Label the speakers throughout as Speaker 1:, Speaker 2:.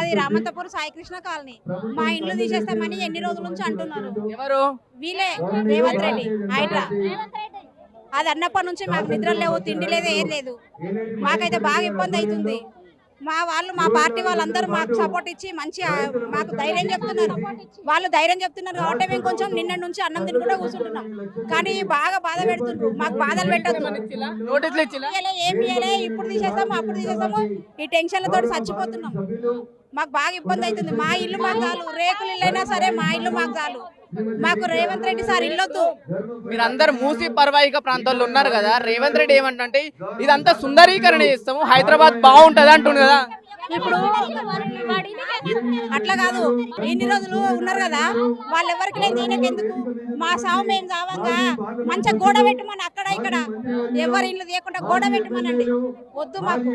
Speaker 1: మాది రామంతపురం సాయికృష్ణ కాలనీ. మా ఇండ్లు తీసేస్తామని ఎన్ని రోజుల నుంచి అంటున్నారు.
Speaker 2: ఎవరు?
Speaker 1: వీలే రేవంత్ రెడ్డి హైడ్రా. అది అన్నప్పటి నుంచి మాకు నిద్ర లేవు, తిండి లేదు, ఏం లేదు. మాకైతే బాగా ఇబ్బంది అవుతుంది. మా పార్టీ వాళ్ళందరూ మాకు సపోర్ట్ ఇచ్చి మంచి మాకు ధైర్యం చెప్తున్నారు. వాళ్ళు ధైర్యం చెప్తున్నారు కాబట్టి మేము కొంచెం నిన్న నుంచి అన్నం తినకుండా కూర్చుంటున్నాం. కానీ బాగా బాధ పెడుతుండ్రు. మాకు బాధలు పెట్టద్దు, ఏం ఇయ్యలే. ఇప్పుడు తీసేస్తాము, అప్పుడు తీసేస్తాము. ఈ టెన్షన్లతో చచ్చిపోతున్నాం. మాకు బాగా ఇబ్బంది అవుతుంది. మా ఇల్లు మాకు చాలు, రేకులు ఇల్లైనా సరే మా ఇల్లు మాకు చాలు. మాకు రేవంత్ రెడ్డి సార్ ఇల్లొద్దు.
Speaker 2: మీరందరు మూసి పర్వాయిక ప్రాంతాల్లో ఉన్నారు కదా, రేవంత్ రెడ్డి ఏమంటే ఇదంతా సుందరీకరణ చేస్తాము, హైదరాబాద్ బాగుంటది అంటుంది కదా.
Speaker 1: ఇప్పుడు అట్లా కాదు, ఇన్ని రోజులు ఉన్నారు కదా, వాళ్ళు ఎవరికి లేదు, ఈయనకెందుకు? మా సావు మేము చావంగా మంచిగా గోడ పెట్టమని అక్కడ ఇక్కడ ఎవరి ఇల్లు తీయకుండా గోడ పెట్టమనండి. వద్దు మాకు.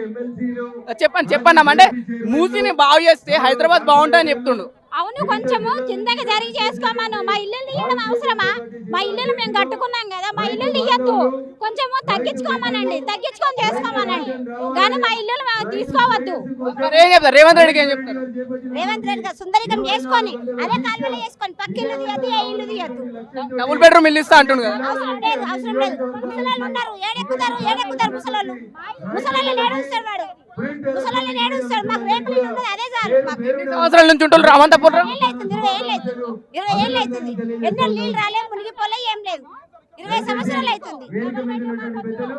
Speaker 2: చెప్పండి అంటే మూసిని బాగు చేస్తే హైదరాబాద్ బాగుంటుందని చెప్తుండు.
Speaker 3: అవును, కొంచెము కిందకి జరిగి చేసుకోమను. మా ఇల్లు తీయడం అవసరమా? మా ఇల్లు మేము కట్టుకున్నాం కదా, మా ఇల్లు తీయద్దు. కొంచెము తగ్గించుకోమనండి, తగ్గించుకొని చేసుకోమనండి, కానీ మా ఇల్లు తీసుకోవద్దు.
Speaker 2: రేవంత్ రెడ్డికి ఏం చెప్తారు?
Speaker 3: రేవంత్ రెడ్డి గారు సుందరీకరణ చేసుకొని అదే కాలువలో వేసుకొని పక్క ఇల్లు తీయద్దు, ఏ ఇల్లు తీయద్దు.
Speaker 2: డబుల్ బెడ్రూమ్ ఇల్లు ఇస్తా అంటుండు కదా.
Speaker 3: అవసరం లేదు, అవసరం లేదు. ముసలాళ్ళు ఉన్నారు, ఏడెక్కుతారు ముసలాళ్ళు. ముసలాళ్ళు నేడుస్తాడు వాడు, ముసలాళ్ళు నేడుస్తాడు. మాకు రేపులు ఉండదు, అదే చాలు.
Speaker 2: సంవత్సరాల నుంచి ఉంటున్నారు రామంతపురం.
Speaker 3: 20 ఏళ్ళు అవుతుంది. ఎన్నో నీళ్ళు రాలే, మునిగిపోలే, ఏం లేదు. 20 సంవత్సరాలు అవుతుంది.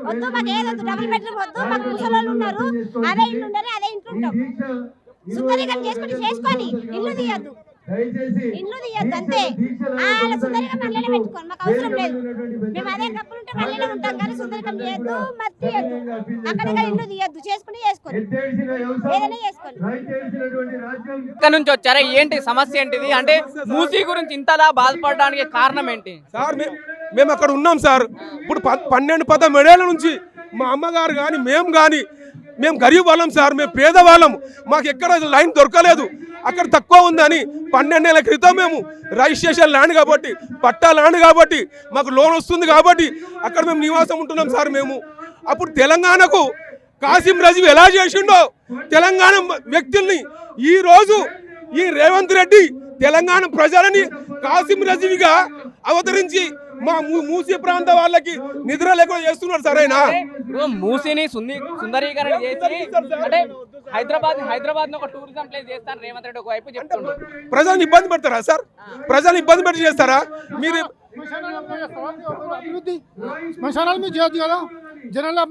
Speaker 3: వద్దు, మాకు ఏదొద్దు, డబుల్ బెడ్రూమ్ వద్దు. మాకు ముసలాళ్ళు ఉన్నారు, అదే ఇల్లు ఉండాలి, అదే ఇంట్లో ఉంటాం. సుందరీకరణ చేసుకొని ఇల్లు తీయద్దు, అంతే. అలా సుందరికం మళ్ళీ పెట్టుకోండి, మాకు అవసరం లేదు. మేము అదే కప్పులు ఉంటే మళ్ళీ ఉంటాం, కానీ సుందరికం చేయొద్దు, మరి తీయద్దు. అక్కడ ఇల్లు తీయద్దు, చేసుకోండి ఏదైనా చేసుకోండి.
Speaker 2: ఇక్కడ నుంచి వచ్చారా? ఏంటి సమస్య ఏంటిది? అంటే మూసీ గురించి ఇంతలా బాధపడడానికి కారణం ఏంటి
Speaker 4: సార్? మేము అక్కడ ఉన్నాం సార్. ఇప్పుడు 12-13 ఏళ్ల నుంచి మా అమ్మగారు కానీ మేము గరీబ్ వాళ్ళం సార్, మేము పేదవాళ్ళం. మాకు ఎక్కడ లైన్ దొరకలేదు. అక్కడ తక్కువ ఉందని 12 ఏళ్ల క్రితం మేము రిజిస్ట్రేషన్ ల్యాండ్ కాబట్టి, పట్టా ల్యాండ్ కాబట్టి, మాకు లోన్ వస్తుంది కాబట్టి అక్కడ మేము నివాసం ఉంటున్నాం సార్. మేము అప్పుడు తెలంగాణకు కాసిం రజీవ్ ఎలా చేసిండో తెలంగాణ వ్యక్తుల్ని ఈరోజు ఈ రేవంత్ రెడ్డి తెలంగాణ ప్రజలని కాసిం రజీవిగా అవతరించి మా మూసీ ప్రాంత వాళ్ళకి నిద్ర లేకుండా చేస్తున్నారు సరేనా?
Speaker 2: మూసీని సుందరీకరణ చేసి అంటే హైదరాబాద్ ఒక టూరిజం ప్లేస్ చేస్తాను రేవంత్ రెడ్డి ఒకవైపు చెప్తున్నారు.
Speaker 4: ప్రజలను ఇబ్బంది పెడతారా సార్? ప్రజలను ఇబ్బంది పెట్టి చేస్తారా మీరు?
Speaker 5: అభివృద్ధి శ్మశానాలు మీరు చేయొద్దు కదా, జనాలు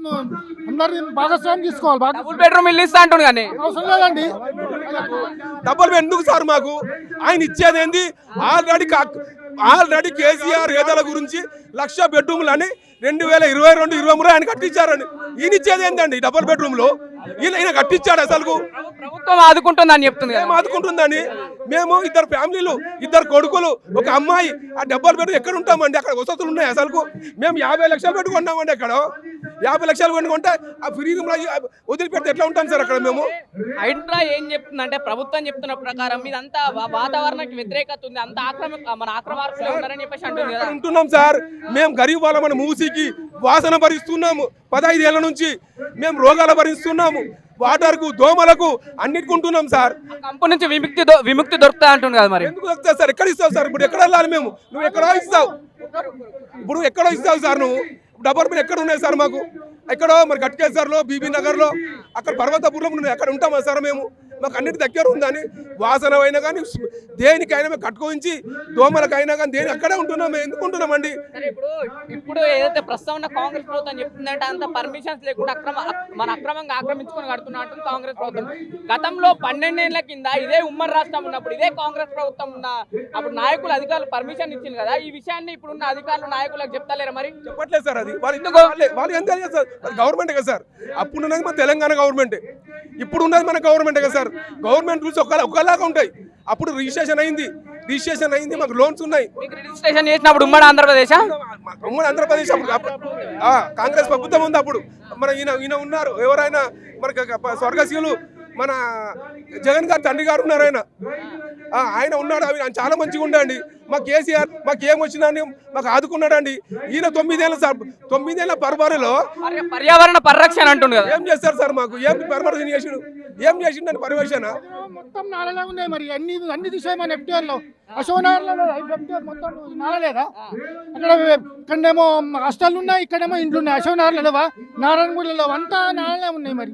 Speaker 5: అందరి భాగస్వామ్యం తీసుకోవాలి.
Speaker 2: డబుల్ బెడ్రూమ్ ఇల్లు ఇస్తా అంటుంది కానీ
Speaker 5: అవసరం లేదండి.
Speaker 4: డబుల్ ఎందుకు సార్? మాకు ఆయన ఇచ్చేది ఏంది? ఆల్రెడీ కేసీఆర్ ఏదల గురించి 1,00,000 బెడ్రూమ్లు అని 2022-23 ఆయన కట్టించారని. ఈయన ఇచ్చేది ఏంటండి డబుల్ బెడ్రూమ్ లో? ఈయన కట్టించాడు అసలు.
Speaker 2: ప్రభుత్వం ఆదుకుంటుందని చెప్తుంది.
Speaker 4: మేము ఆదుకుంటుందని మేము 2 ఫ్యామిలీలు, 2 కొడుకులు, ఒక అమ్మాయి. ఆ డబుల్ బెడ్రూమ్ ఎక్కడ ఉంటామండి? అక్కడ వసతులు ఉన్నాయి అసలు? మేము 50 లక్షలు పెట్టుకున్నామండి. అక్కడ 50 లక్షలు పెట్టుకుంటే ఆ ఫ్రీ వదిలిపెడితే ఎట్లా ఉంటాం సార్ అక్కడ మేము?
Speaker 2: హైడ్రా ఏం చెప్తుందంటే ప్రభుత్వం చెప్తున్న ప్రకారం ఇదంతా వాతావరణానికి వ్యతిరేకత ఉంది, అంత మన ఆక్రమార్కులు ఉన్నారని చెప్పేసి అంటుంది కదా.
Speaker 4: ఉంటున్నాం సార్, మేము గరీబ్ వాళ్ళమని మూసీకి వాసన భరిస్తున్నాము. 15 ఏళ్ల నుంచి మేము రోగాలు భరిస్తున్నాము. వాటర్కు, దోమలకు అన్నిటికుంటున్నాం సార్.
Speaker 2: కంపెనీ నుంచి విముక్తి దొరుకుతా అంటుంది కదా. మరి
Speaker 4: ఎందుకు దొరుకుతా సార్? ఎక్కడ ఇస్తావు సార్? ఇప్పుడు ఎక్కడ వెళ్ళాలి మేము? నువ్వు ఎక్కడో ఇస్తావు, ఇప్పుడు ఎక్కడో ఇస్తావు సార్. నువ్వు డబల్ బెడ్ ఎక్కడ ఉన్నాయి సార్? మాకు ఎక్కడో మరి గట్కేసర్లో, బీబీ నగర్లో, అక్కడ పర్వతపురంలో ఉన్నాయి. అక్కడ ఉంటామా సార్ మేము? మాకు అన్నిటి దగ్గర ఉందని వాసన అయినా కానీ దేనికైనా మేము కట్టుకోయించి, దోమలకైనా కానీ దేని అక్కడే ఉంటున్నాం. మేము ఎందుకు ఉంటున్నామండి?
Speaker 2: ఇప్పుడు ఏదైతే ప్రస్తావన కాంగ్రెస్ ప్రభుత్వం చెప్తుందంటే అంత పర్మిషన్స్ లేకుండా అక్రమంగా ఆక్రమించుకొని కడుతున్నా అంటుంది కాంగ్రెస్ ప్రభుత్వం. గతంలో 12 ఏళ్ల కింద ఇదే ఉమ్మడి రాష్ట్రం ఉన్నప్పుడు, ఇదే కాంగ్రెస్ ప్రభుత్వం ఉన్న అప్పుడు నాయకులు, అధికారులు పర్మిషన్ ఇచ్చింది కదా. ఈ విషయాన్ని ఇప్పుడున్న అధికారులు, నాయకులకు చెప్తలేరా? మరి
Speaker 4: చెప్పట్లేదు సార్. అది వాళ్ళు ఎంత సార్? గవర్నమెంట్ కదా సార్. అప్పుడు ఉన్నది మన తెలంగాణ గవర్నమెంట్, ఇప్పుడు ఉన్నది మన గవర్నమెంట్ కదా సార్. గవర్నమెంట్ రూల్స్ ఒకలాగా ఉంటాయి. అప్పుడు రిజిస్ట్రేషన్ అయింది, మాకు లోన్స్ ఉన్నాయి.
Speaker 2: రిజిస్ట్రేషన్ చేసినప్పుడు ఉమ్మడి ఆంధ్రప్రదేశ్
Speaker 4: అప్పుడు కాంగ్రెస్ ప్రభుత్వం ఉంది. అప్పుడు మన ఈయన ఉన్నారు, ఎవరైనా మనకి స్వర్గశీయులు మన జగన్ గారు తండ్రి గారు ఉన్నారు. ఆయన ఉన్నాడు. ఆయన చాలా మంచిగా ఉండండి. మా కేసీఆర్ మాకు ఏమొచ్చినా మాకు ఆదుకున్నాడండి. ఈయన 9 ఏళ్ల పరిపాలనలో
Speaker 2: పర్యావరణ పరిరక్షణ అంటుండే
Speaker 4: ఏం చేస్తారు సార్? మాకు ఏం పరిరక్షణ చేసాడు? ఏం చేసిండని పర్యవేక్షణ
Speaker 5: మొత్తం నాలలే ఉన్నాయి మరి అన్ని తీసాయి మన ఎఫ్టీఆర్లో అశోకనగర్లో ఎఫ్టీఆర్ మొత్తం నాలలేదా అక్కడ ఇక్కడేమో హాస్టల్ ఉన్నాయి ఇక్కడేమో ఇండ్లు ఉన్నాయి అశోకనగర్లో లేవా నారాయణగూడలో అంతా నాలలే ఉన్నాయి మరి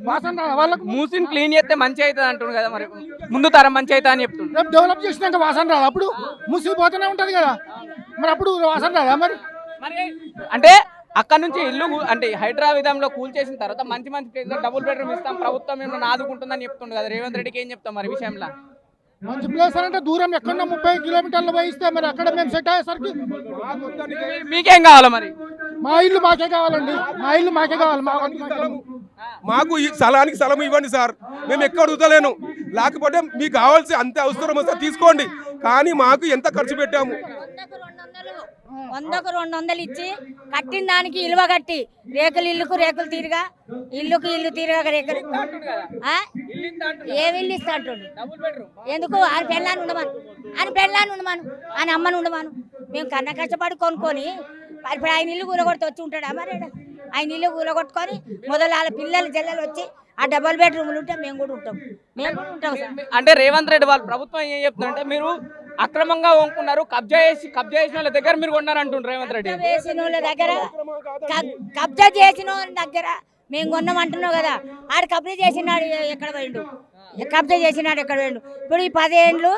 Speaker 5: వాసన వాళ్ళకు
Speaker 2: మూసిని క్లీన్ చేస్తే మంచి అవుతుంది అంటుండు కదా మరి ముందు తరం మంచి అవుతా అని చెప్తుండు.
Speaker 5: రేపు డెవలప్ చేసినాక వాసన రాదు అప్పుడు మూసిపోతూనే ఉంటది కదా మరి అప్పుడు వాసన రాదా మరి
Speaker 2: మరి అంటే అక్కడ నుంచి ఇల్లు అంటే హైదరాబాద్లో కూల్ చేసిన తర్వాత మంచి మంచి ప్లేస్ డబుల్ బెడ్రూమ్ ఇస్తాం ప్రభుత్వం ఏమన్నా ఆదుకుంటుందని చెప్తుండు కదా రేవంత్ రెడ్డికి ఏం చెప్తాం మరి విషయంలో
Speaker 5: మంచి ప్లేస్ అంటే దూరం ఎక్కడో 30 కిలోమీటర్లు పోయిస్తే మరి అక్కడ మేము సెట్ అయ్యేసరికి
Speaker 2: మీకేం కావాలా మరి
Speaker 5: మా ఇల్లు మాకే కావాలండి మా ఇల్లు మాకే కావాలి
Speaker 4: మాకు ఈ స్థలానికి స్థలం ఇవ్వండి సార్, మేము ఎక్కడ అడుగుతలేను. లేకపోతే మీకు కావాల్సి అంతే అవసరం వస్తే తీసుకోండి, కానీ మాకు ఎంత ఖర్చు పెట్టాము
Speaker 3: 100కు 200 ఇచ్చి కట్టిన దానికి ఇలువ కట్టి రేకులు ఇల్లుకు రేకులు తీరుగా ఇల్లుకు ఇల్లు తీరుగా రేకులు ఏమి ఇల్లు ఇస్తా అంటుండు ఎందుకు ఆయన పెళ్ళాన్ని ఉండమను ఆయన అమ్మని ఉండమను మేము కన్న కష్టపడి కొనుక్కొని ఇప్పుడు ఆయన ఇల్లు కూలగొడితే వచ్చి ఉంటాడా మరి ఆయన ఇల్లు కూలగొట్టుకొని మొదలు వాళ్ళ పిల్లలు జల్లలు వచ్చి ఆ డబుల్ బెడ్రూమ్లు ఉంటే మేము కూడా ఉంటాం సార్.
Speaker 2: అంటే రేవంత్ రెడ్డి వాళ్ళ ప్రభుత్వం ఏం చెప్తుందంటే మీరు అక్రమంగా కొనుక్కున్నారు, కబ్జా చేసిన వాళ్ళ దగ్గర మీరు కొన్నారంటుండ్రు రేవంత్ రెడ్డి.
Speaker 3: కబ్జా చేసిన వాళ్ళ దగ్గర మేము కొన్నామంటున్నావు కదా, ఆడు కబ్జా చేసినాడు ఎక్కడ పోయిండు, కబ్జా చేసినాడు ఎక్కడ పోయిండు. ఇప్పుడు ఈ 10 ఏళ్ళు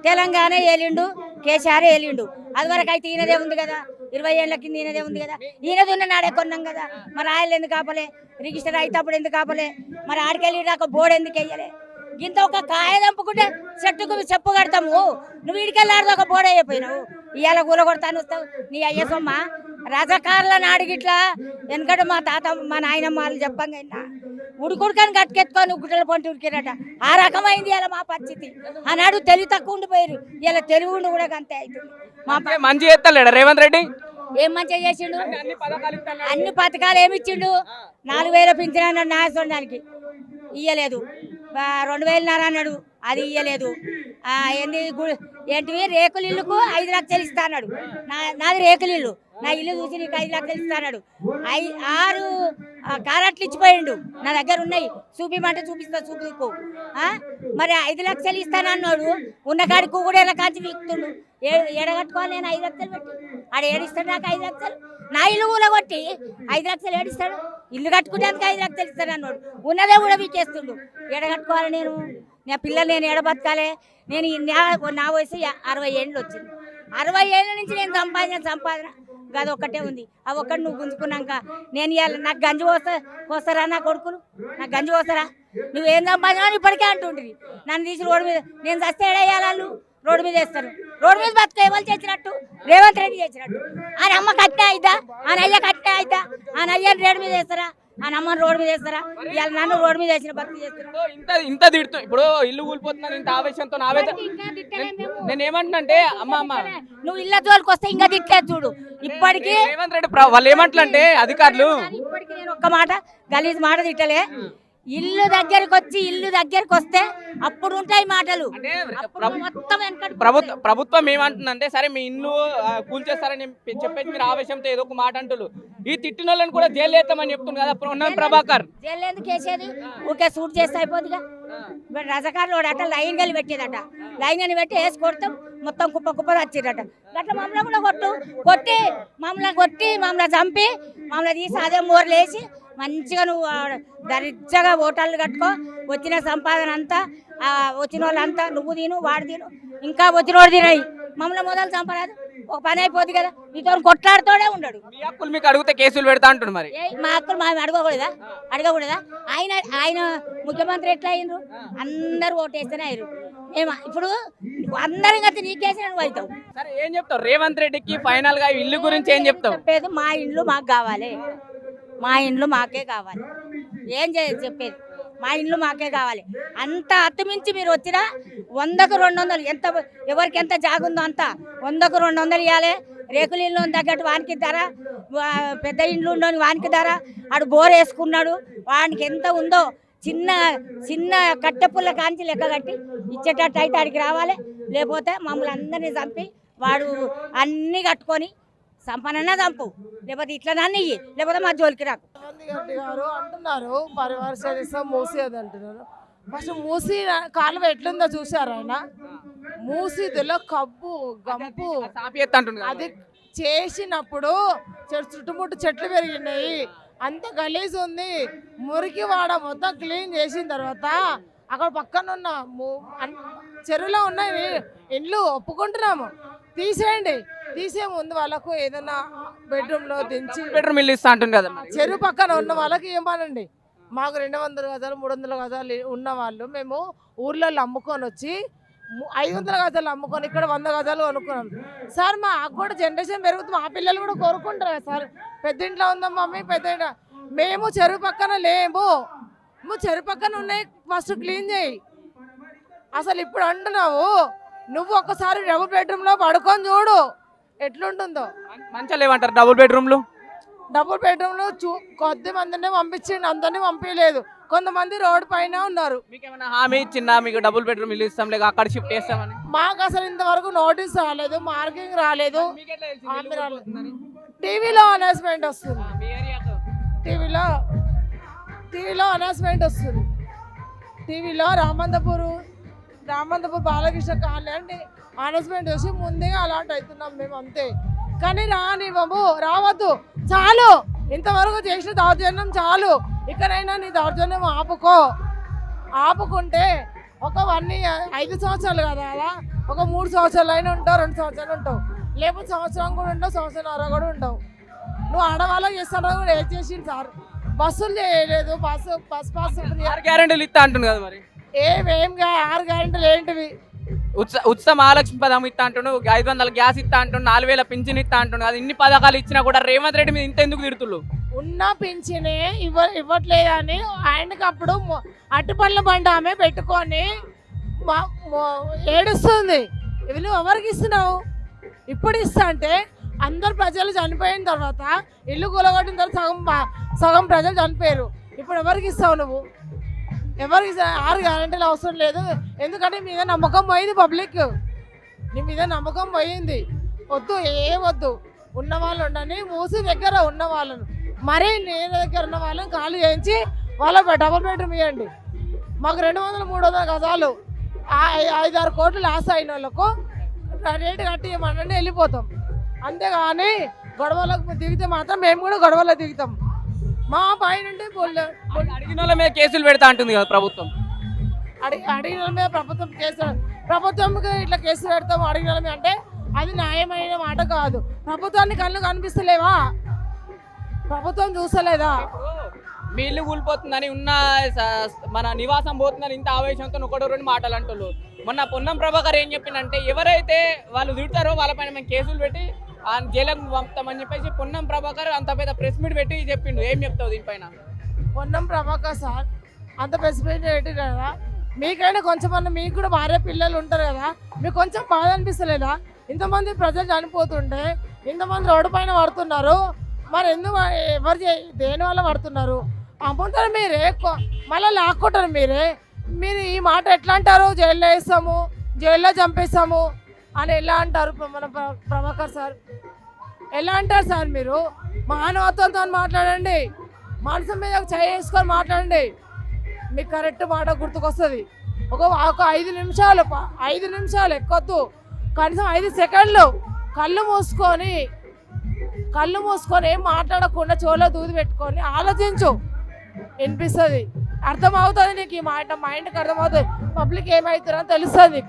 Speaker 3: తెలంగాణ ఏలిండు, కేసీఆర్ ఏలిండు, అది వరకు అయితే ఈయనదే ఉంది కదా, 20 ఏళ్ల కింద ఈయనదే ఉంది కదా, ఈయనది ఉన్న నాడే కొన్నాం కదా, మరి ఆయన ఎందుకు ఆపలే, రిజిస్టర్ అయితే అప్పుడు ఎందుకు ఆపలే, మరి ఆడికెళ్ళి నాకు బోర్డు ఎందుకు వెయ్యలే, ఇంత ఒక కాయ దంపుకుంటే చెట్టుకు చెప్పు కడతాము, నువ్వు వీడికెళ్ళి ఆడితే ఒక బోర్డు అయిపోయినావు, ఇవాళ కూల కొడతాను వస్తావు నీ అయ్యసమ్మ రజకారుల నాడిగిట్లా వెనకట మా తాత మా నాయనమ్మ వాళ్ళు చెప్పంగా ఉడుకుడుకని కట్టుకెత్తుకొని గుడ్డల పంట ఉడికిరట, ఆ రకమైంది ఇలా మా పరిస్థితి. ఆనాడు తెలివి తక్కువ ఉండిపోయారు, ఇలా తెలివి ఉండి కూడా అంతే అవుతుంది. మా
Speaker 2: మంచి చేస్తలేడా రేవంత్ రెడ్డి?
Speaker 3: ఏం మంచిగా చేసిండు, అన్ని పథకాలు ఏమి ఇచ్చిండు, 4000 పింఛన్ నాయడానికి ఇయ్యలేదు, 2000 అన్నాడు అది ఇయ్యలేదు, ఏంటివి రేకుల ఇల్లుకు 5 లక్షలు ఇస్తా అన్నాడు, నాది రేకుల ఇల్లు, నా ఇల్లు చూసి నీకు 5 లక్షలు ఇస్తా అన్నాడు, 6 కారట్లు ఇచ్చిపోయిండు, నా దగ్గర ఉన్నాయి చూపిమంటే చూపిస్తా చూపుకు, మరి 5 లక్షలు ఇస్తానన్నాడు, ఉన్న కాడికి కూడా ఎలా కాంచి వీక్తుండు, ఎడగట్టుకోవాలి నేను 5 లక్షలు పెట్టి, ఆడ ఏడిస్తాడు నాకు 5 లక్షలు, నా ఇల్లు కూడా కొట్టి 5 లక్షలు ఏడిస్తాడు, ఇల్లు కట్టుకునేందుకు 5 లక్షలు ఇస్తాడు అన్నాడు, ఉన్నదే కూడా వీకేస్తుండు, ఎడగట్టుకోవాలి నేను, నా పిల్లలు నేను ఎడ బతకాలి, నేను నా వయసు 60 ఏళ్ళు వచ్చింది, 60 ఏళ్ళ నుంచి నేను సంపాదన గది ఒక్కటే ఉంది, ఆ ఒక్కటి నువ్వు గుంజుకున్నాక నేను ఇవాళ నాకు గంజి పోస్తారా, నా కొడుకులు నాకు గంజి పోస్తారా, నువ్వేం సంపాదన ఇప్పటికే అంటుండ్రి, నన్ను తీసి రోడ్డు మీద నేను చస్తే ఏడేయాలి, వాళ్ళు రోడ్డు మీద వేస్తారు, రోడ్డు మీద బతుకు ఎవరు చేసినట్టు, రేవంత్ రెడ్డి చేసినట్టు, ఆయన అమ్మ కట్టే అయిద్దా, ఆయన అయ్య కట్టే అయిద్దా, ఆయన అయ్యని రోడ్డు మీద వేస్తారా, ఆయన అమ్మని రోడ్డు మీద వేస్తారా, ఇవాళ నన్ను రోడ్డు మీద వేసిన బతుకు చేస్తారు.
Speaker 2: ఇంత తిడుతూ ఇప్పుడు ఇల్లు కూలిపోతున్నాను ఇంత ఆవేశంతో నేను ఏమంటున్నాంటే అమ్మ
Speaker 3: నువ్వు ఇళ్ళ జోలికి వస్తే ఇంకా తిట్టలేదు చూడు, ఇప్పటికీ
Speaker 2: రేవంత్ రెడ్డి వాళ్ళు ఏమంటారంటే అధికారులు,
Speaker 3: ఇప్పటికీ నేను ఒక్క మాట గలీజ్ మాట తిట్టలే, ఇల్లు దగ్గరికి వస్తే అప్పుడు ఉంటాయి మాటలు,
Speaker 2: ప్రభుత్వం ఏమంటుందంటే సరే మీ ఇల్లు కూల్చేస్తారని చెప్పేసి మీరు ఆవేశంతో ఏదో ఒక మాట అంటున్నారు, ఈ తిట్టిన వాళ్ళని కూడా జైలు వేస్తామని చెప్తుంది కదా పొన్నం ప్రభాకర్.
Speaker 3: జైలు ఎందుకు వేసేది, ఊకే సూట్ చేస్తే అయిపోతుందిగా, రజకారులు అట్లా లైన్ గలి పెట్టేదట, లైన్ అని పెట్టి వేసి కొడతాం మొత్తం కుప్ప వచ్చిరట, అట్లా మమ్మల్ని కూడా కొట్టి మమ్మల్ని చంపి మమ్మల్ని తీసి అదే మూరలు వేసి మంచిగా నువ్వు దరిద్రగా ఓటర్లు కట్టుకో, వచ్చిన సంపాదన అంతా వచ్చిన వాళ్ళంతా నువ్వు తిను వాడు తిను ఇంకా వచ్చినోడు తినాయి, మమ్మల్ని మొదలు చంపరాదు, ఒక పని అయిపోద్ది కదా, మీతో కొట్లాడుతూనే ఉండడు.
Speaker 2: మీ హక్కులు మీకు అడిగితే కేసులు పెడతా అంటున్నారు, మరి
Speaker 3: మా హక్కులు మేము అడగకూడదా, ఆయన ముఖ్యమంత్రి ఎట్లా అయినరు, అందరూ ఓటేస్తేనే అయ్యారు, మేము ఇప్పుడు అందరం కలిసి నీకేసి నువ్వు అవుతావు.
Speaker 2: సరే ఏం చెప్తావు రేవంత్ రెడ్డికి ఫైనల్ గా ఇల్లు గురించి ఏం చెప్తావు?
Speaker 3: చెప్పేది మా ఇండ్లు మాకు కావాలి, మా ఇండ్లు మాకే కావాలి, ఏం చెప్పేది మా ఇండ్లు మాకే కావాలి, అంత అత్తుమించి మీరు వచ్చినా 100కు 200 ఎంత ఎవరికి ఎంత జాగుందో అంత 100కు 200 ఇవ్వాలి, రేకుల ఇల్లు తగ్గట్టు వానికి ధర, పెద్ద ఇండ్లు ఉండని వానికి ధర, ఆడు బోర్ వేసుకున్నాడు వానికి ఎంత ఉందో చిన్న కట్టెపుల్ల కాంచి లెక్క కట్టి ఇచ్చేటట్టు అయితే ఆడికి రావాలి, లేకపోతే మమ్మల్ని అందరినీ చంపి వాడు అన్నీ కట్టుకొని సంపన్న చంపు, లేకపోతే ఇట్లా నన్ను ఇయ్యి, లేకపోతే మా జోలికి రాకు.
Speaker 6: రేవంత్ రెడ్డి గారు అంటున్నారు పరివర్షిస్తాం మూసి అది అంటున్నారు. ఫస్ట్ మూసి కాలువ ఎట్లుందో చూసారు ఆయన? మూసీదులో కబ్బు గంపు
Speaker 2: సాపి ఎత్త అంటుంది కదా.
Speaker 6: అది చేసినప్పుడు చుట్టుముట్టు చెట్లు పెరిగినాయి, అంత గలీజ్ ఉంది. మురికి వాడ మొత్తం క్లీన్ చేసిన తర్వాత అక్కడ పక్కన ఉన్న చెరువులో ఉన్న ఇండ్లు ఒప్పుకుంటున్నాము, తీసేయండి. తీసే ముందు వాళ్ళకు ఏదైనా బెడ్రూమ్లో దించి
Speaker 2: బెడ్రూమ్ ఇల్లు ఇస్తా అంటుంది కదా మరి.
Speaker 6: చెరువు పక్కన ఉన్న వాళ్ళకి ఏమనండి. మాకు 200 గజాలు 300 గజాలు ఉన్న వాళ్ళు మేము ఊర్లలో అమ్ముకొని వచ్చి 500 గజాలు అమ్ముకొని ఇక్కడ 100 గజాలు కొనుక్కున్నాం సార్. మాకు కూడా జనరేషన్ పెరుగుతుంది, మా పిల్లలు కూడా కోరుకుంటారు కదా సార్. పెద్ద ఇంట్లో ఉందాం మమ్మీ, పెద్ద ఇంట్లో. మేము చెరువు పక్కన లేము, నువ్వు చెరువు పక్కన ఉన్నాయి ఫస్ట్ క్లీన్ చేయి. అసలు ఇప్పుడు అంటున్నావు నువ్వు ఒక్కసారి డబుల్ బెడ్రూమ్లో పడుకొని చూడు ఎట్లుంటుందో.
Speaker 2: మంచిగా లేవంటారు డబుల్ బెడ్రూమ్లు.
Speaker 6: డబుల్ బెడ్రూమ్లు కొద్ది మందిని పంపించిండు, అందరినీ పంపించలేదు. కొంతమంది రోడ్డు పైన ఉన్నారు.
Speaker 2: మీకు ఏమైనా హామీ ఇచ్చిందా మీకు డబుల్ బెడ్రూమ్ ఇల్లు ఇస్తాం లేక అక్కడ షిఫ్ట్ చేస్తామని?
Speaker 6: మాకు అసలు ఇంతవరకు నోటీస్ రాలేదు, మార్కింగ్ రాలేదు. టీవీలో అనౌన్స్మెంట్ వస్తుంది, టీవీలో అనౌన్స్మెంట్ వస్తుంది. టీవీలో రామంతపూర్ బాలకృష్ణ కాలనీ అంటే అనౌన్స్మెంట్ వచ్చి ముందే అలాంటి అవుతున్నాం మేము, అంతే. కానీ రానివ్వము, రావద్దు, చాలు. ఇంతవరకు చేసిన దౌర్జన్యం చాలు. ఇక్కడైనా నీ దౌర్జన్యం ఆపుకుంటే ఒక 5 సంవత్సరాలు కదా, అలా ఒక 3 సంవత్సరాలు అయినా ఉంటావు, 2 సంవత్సరాలు ఉంటావు, లేకపోతే సంవత్సరం కూడా ఉంటావు, సంవత్సరంన్నర కూడా ఉంటావు. నువ్వు ఆడవాళ్ళకి చేస్తాను కూడా ఏం చేసింది సార్? బస్సులు చేయలేదు, బస్ పాస్
Speaker 2: గ్యారెంటీలు ఇస్తా అంటుంది కదా మరి.
Speaker 6: ఏం 6 గ్యారెంటీలు ఏంటివి?
Speaker 2: ఉచిత మహాలక్ష్మి పదం ఇస్తా అంటుండు, 500 గ్యాస్ ఇస్తా అంటుండు, 4000 పింఛన్ ఇస్తా అంటుండు. అది ఇన్ని పథకాలు ఇచ్చినా కూడా రేవంత్ రెడ్డి మీద ఇంత ఎందుకు తిడుతుళ్ళు?
Speaker 6: ఉన్న పింఛనే ఇవ్వట్లేదని ఆయనకి అప్పుడు అట్టుపళ్ళ బండ ఆమె పెట్టుకొని ఏడుస్తుంది. నువ్వు ఎవరికి ఇస్తున్నావు? ఇప్పుడు ఇస్తా అంటే అందరు ప్రజలు చనిపోయిన తర్వాత, ఇల్లు కూలగొట్టిన తర్వాత సగం ప్రజలు చనిపోయారు. ఇప్పుడు ఎవరికి ఇస్తావు నువ్వు? ఎవరికి 6 గ్యారెంటీలు అవసరం లేదు. ఎందుకంటే నీ మీద నమ్మకం పోయింది, పబ్లిక్ నీ మీద నమ్మకం పోయింది. వద్దు, వద్దు. ఉన్న వాళ్ళు ఉండని, మూసి దగ్గర ఉన్న వాళ్ళను, మరీ నేను దగ్గర ఉన్న వాళ్ళని ఖాళీ చేయించి వాళ్ళ డబుల్ బెడ్రూమ్ ఇవ్వండి. మాకు 200-300 గజాలు 5-6 కోట్లు లాస్ అయిన వాళ్ళకు రేటు కట్టి ఇవ్వమంటే వెళ్ళిపోతాం. అంతేగాని గొడవలకు దిగితే మాత్రం మేము కూడా గొడవలో దిగుతాం. మా పైన
Speaker 2: అడిగిన వాళ్ళ మీద కేసులు పెడతా అంటుంది కదా ప్రభుత్వం.
Speaker 6: అడిగిన వాళ్ళ మీద ప్రభుత్వంకి ఇట్లా కేసులు పెడతాం అడిగిన వాళ్ళ మీద అంటే అది న్యాయమైన మాట కాదు. ప్రభుత్వాన్ని కళ్ళు కనిపిస్తలేవా? ప్రభుత్వం చూసలేదా?
Speaker 2: మీ ఇల్లు కూలిపోతుందని, ఉన్న మన నివాసం పోతుందని ఇంత ఆవేశంతో 1-2 మాటలు అంటున్నారు. మొన్న పొన్నం ప్రభాకర్ ఏం చెప్పిందంటే, ఎవరైతే వాళ్ళు తిడతారో వాళ్ళపైన మేము కేసులు పెట్టి జైలుకు పంపుతామని చెప్పేసి పొన్నం ప్రభాకర్ అంత పెద్ద ప్రెస్ మీట్ పెట్టి చెప్పిండు. ఏం చెప్తావు దీనిపైన?
Speaker 6: పొన్నం ప్రభాకర్ సార్ అంత ప్రెస్ మీట్ పెట్టి కదా, మీకైనా కొంచెమన్నా, మీకు కూడా భార్య పిల్లలు ఉంటారు కదా, మీకు కొంచెం బాధ అనిపిస్తలేదా? ఇంతమంది ప్రజలు చనిపోతుంటే, ఇంతమంది రోడ్డు పైన పడుతున్నారు, మరి ఎందుకు దేని వల్ల పడుతున్నారు? అమ్ముతారు మీరే, మళ్ళీ లాక్కుంటారు మీరే. మీరు ఈ మాట ఎట్లా అంటారు? జైల్లో వేస్తాము, జైల్లో చంపేస్తాము అని ఎలా అంటారు మన ప్రభాకర్ సార్? ఎలా అంటారు సార్? మీరు మానవత్వంతో మాట్లాడండి, మనసు మీద చేసుకొని మాట్లాడండి, మీకు కరెక్ట్ మాట గుర్తుకొస్తుంది. ఒక 5 నిమిషాలు ఎక్కొద్దు, కనీసం 5 సెకండ్లు కళ్ళు మూసుకొని ఏం మాట్లాడకుండా చెవులో దూది పెట్టుకొని ఆలోచించు, వినిపిస్తుంది, అర్థమవుతుంది నీకు. ఈ మాట మైండ్కి అర్థమవుతుంది, పబ్లిక్ ఏమవుతుందో తెలుస్తుంది.